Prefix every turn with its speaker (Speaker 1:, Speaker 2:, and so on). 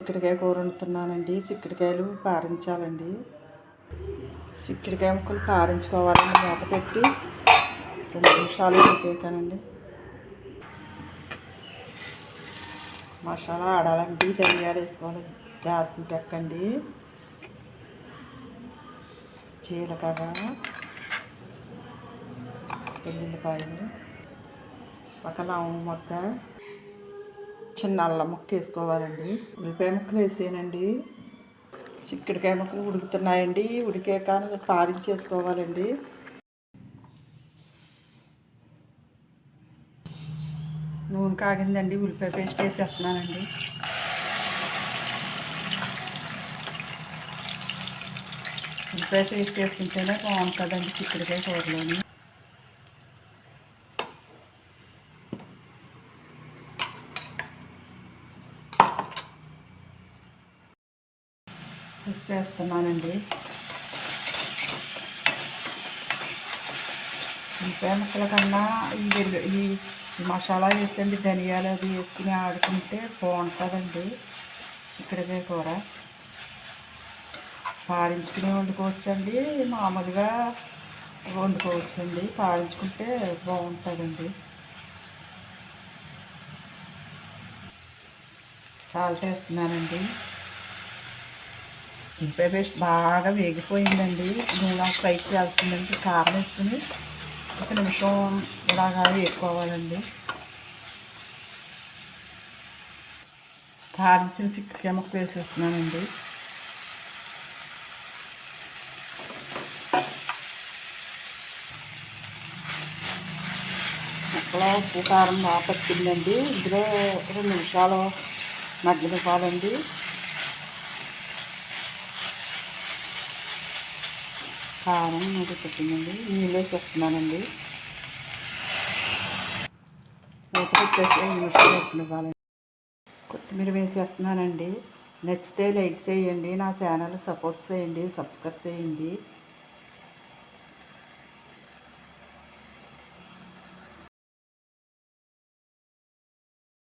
Speaker 1: చిక్కుడుకాయ కూర వండుతున్నానండి. చిక్కుడుకాయలు పారించాలండి. చిక్కుడుకాయ ముక్కలు పారించుకోవాలండి. మూత పెట్టి 2 నిమిషాలు ఉడికానండి. మసాలా ఆడాలండి. ధనియాలు వేసుకోవాలి. దాల్చిన చెక్క అండి, జీలకర్ర, వెల్లుల్లిపాయలు, ఒక లవంగ మొక్క, చిన్న అల్లం ముక్క వేసుకోవాలండి. ఉల్లిపాయ ముక్కలు వేసానండి. చిక్కుడుకాయ ముక్కలు ఉడుకుతున్నాయండి. ఉడికాక పారించేసుకోవాలండి. నూనె కాగిందండి. ఉల్లిపాయ పేస్ట్ వేసేస్తున్నానండి. ఉల్లిపాయ పేస్ట్ వేసుకుంటేనే బాగుంటుందండి చిక్కుడుకాయ కూరలోని. పసుపు వేస్తున్నానండి. ఉల్లిపాయ ముక్కల కన్నా ఈ మసాలా వేసండి, ధనియాలు అది వేసుకుని ఆడుకుంటే బాగుంటుందండి చిక్కుడుకాయ కూర. పారించుకుని వండుకోవచ్చండి, మామూలుగా వండుకోవచ్చండి. పారించుకుంటే బాగుంటుందండి. సాల్ట్ వేస్తున్నానండి. ఉల్లిపాయ పేస్ట్ బాగా వేగిపోయిందండి. నూనె ఫ్రై చేయాల్సిందండి. కారం వేసుకుని 1 నిమిషం ఇలాగా వేసుకోవాలండి. పారించిన చిక్కుడుకాయ ముక్క వేసేస్తున్నానండి. ముక్కలో ఉప్పు కారం బాగా పట్టిందండి. ఇందులో 2 నిమిషాలు మగ్గనివ్వాలండి. కారం మూత పెట్టిందండి. నీళ్ళు వేసేస్తున్నానండి. మూత పెట్టేసి 5 నిమిషాలు ఉడకనివ్వాలండి. కొత్తిమీర వేసేస్తున్నానండి. నచ్చితే లైక్ చేయండి. నా ఛానల్ సపోర్ట్ చేయండి. సబ్స్క్రైబ్ చేయండి.